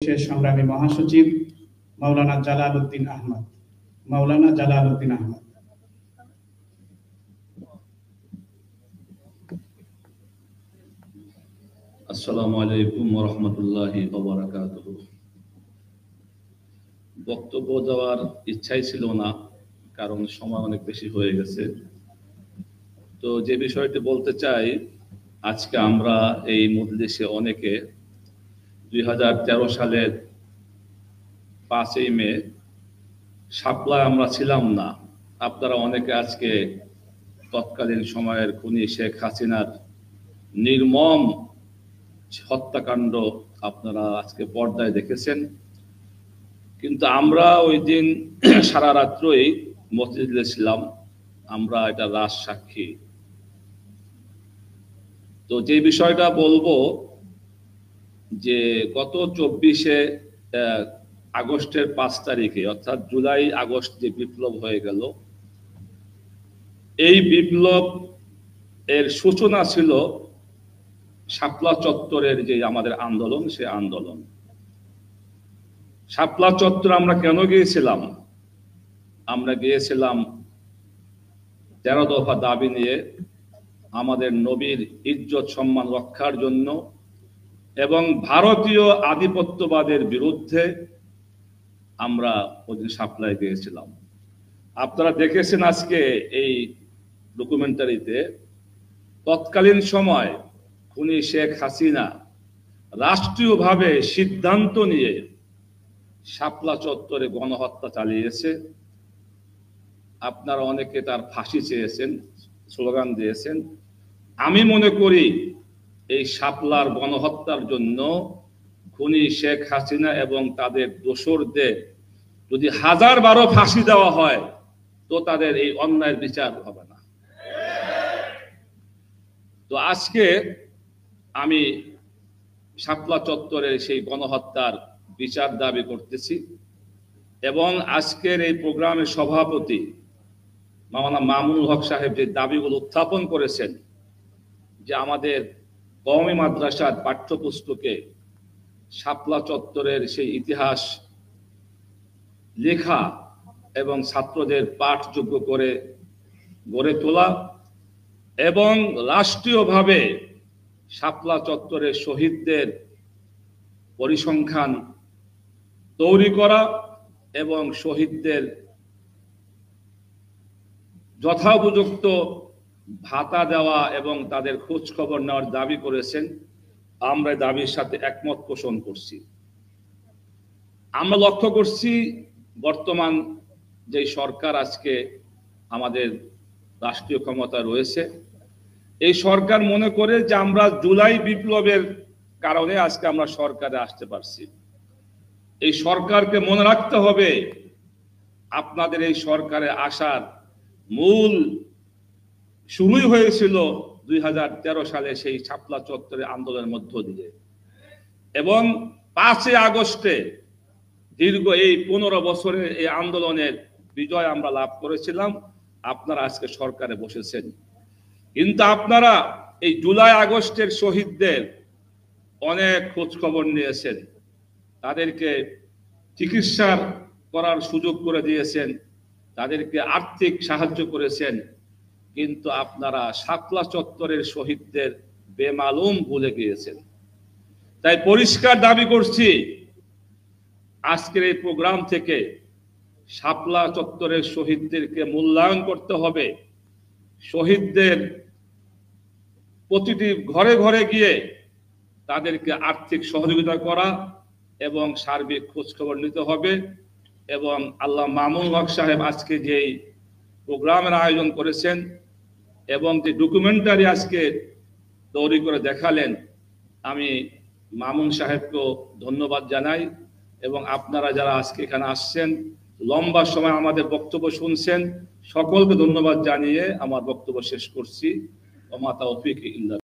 বিশেষ সংগ্রামী মহাসচিব মাওলানা জালালউদ্দিন আহমদ। আসসালামু আলাইকুম ওয়া রাহমাতুল্লাহি ওয়া বারাকাতুহু। বক্তব্য দেওয়ার ইচ্ছাই ছিল না, কারণ সময় অনেক বেশি হয়ে গেছে। তো যে বিষয়টি বলতে চাই, আজকে আমরা এই মজলিসে অনেকে 2013 সালের 5ই মে শাপলায় আমরা ছিলাম না। আপনারা অনেকে আজকে তৎকালীন সময়ের খুনি শেখ হাসিনার নির্মম হত্যাকাণ্ড আপনারা আজকে পর্দায় দেখেছেন, কিন্তু আমরা ওই দিন সারা রাত্রই মসজিদে ছিলাম, আমরা এটা রাজ সাক্ষী। তো যে বিষয়টা বলবো যে গত 24শে আগস্টের 5 তারিখে, অর্থাৎ জুলাই আগস্ট যে বিপ্লব হয়ে গেল, এই বিপ্লব এর সূচনা ছিল শাপলা চত্বরের যে আমাদের আন্দোলন, সে আন্দোলন। শাপলা চত্বর আমরা কেন গিয়েছিলাম? আমরা গিয়েছিলাম 13 দফা দাবি নিয়ে, আমাদের নবীর ইজ্জত সম্মান রক্ষার জন্য এবং ভারতীয় আধিপত্যবাদের বিরুদ্ধে আমরা ওদিন শাপলায় গিয়েছিলাম। আপনারা দেখেছেন আজকে এই ডকুমেন্টারিতে, তৎকালীন সময় খুনি শেখ হাসিনা রাষ্ট্রীয়ভাবে সিদ্ধান্ত নিয়ে শাপলা চত্বরে গণহত্যা চালিয়েছে। আপনারা অনেকে তার ফাঁসি চেয়েছেন, স্লোগান দিয়েছেন। আমি মনে করি এই শাপলার গণহত্যার জন্য খুনি শেখ হাসিনা এবং তাদের দোসরদের যদি 1012 ফাঁসি দেওয়া হয়, তো তাদের এই অন্যায়ের বিচার হবে না। তো আজকে আমি শাপলা চত্বরের সেই গণহত্যার বিচার দাবি করতেছি, এবং আজকের এই প্রোগ্রামের সভাপতি মাওলানা মামুনুল হক সাহেব যে দাবিগুলো উত্থাপন করেছেন, যে আমাদের কওমি মাদ্রাসার পাঠ্যপুস্তকে শাপলা চত্বরের সেই ইতিহাস লেখা এবং ছাত্রদের পাঠযোগ্য করে গড়ে তোলা, এবং রাষ্ট্রীয়ভাবে শাপলা চত্বরের শহীদদের পরিসংখ্যান তৈরি করা এবং শহীদদের যথোপযুক্ত ভাতা দেওয়া এবং তাদের খোঁজ খবর নেওয়ার দাবি করেছেন। আমরা দাবির সাথে একমত পোষণ করছি। আমরা লক্ষ্য করছি বর্তমান যে সরকার আজকে আমাদের রাষ্ট্রীয় ক্ষমতা রয়েছে, এই সরকার মনে করে যে আমরা জুলাই বিপ্লবের কারণে আজকে আমরা সরকারে আসতে পারছি। এই সরকারকে মনে রাখতে হবে, আপনাদের এই সরকারে আসার মূল শুরুই হয়েছিল 2013 সালে সেই শাপলা চত্বরে আন্দোলনের মধ্য দিয়ে, এবং 5 আগস্টে দীর্ঘ এই 15 বছরের এই আন্দোলনের বিজয় আমরা লাভ করেছিলাম। আপনারা আজকে সরকারে বসেছেন, কিন্তু আপনারা এই জুলাই আগস্টের শহীদদের অনেক খোঁজ খবর নিয়েছেন, তাদেরকে চিকিৎসা করার সুযোগ করে দিয়েছেন, তাদেরকে আর্থিক সাহায্য করেছেন, কিন্তু আপনারা শাপলা চত্বরের শহীদদের বেমালুম ভুলে গিয়েছেন। তাই পরিষ্কার দাবি করছি, আজকের এই প্রোগ্রাম থেকে শাপলা চত্বরের শহীদদেরকে মূল্যায়ন করতে হবে। শহীদদের প্রতিটি ঘরে ঘরে গিয়ে তাদেরকে আর্থিক সহযোগিতা করা এবং সার্বিক খোঁজখবর নিতে হবে। এবং আল্লাহ মামুনুল হক সাহেব আজকে যেই প্রোগ্রামের আয়োজন করেছেন এবং যে ডকুমেন্টারি আজকে তৈরি করে দেখালেন, আমি মামুন সাহেবকেও ধন্যবাদ জানাই, এবং আপনারা যারা আজকে এখানে আসছেন, লম্বা সময় আমাদের বক্তব্য শুনছেন, সকলকে ধন্যবাদ জানিয়ে আমার বক্তব্য শেষ করছি। ওয়া মা তাওফীকি ইল্লা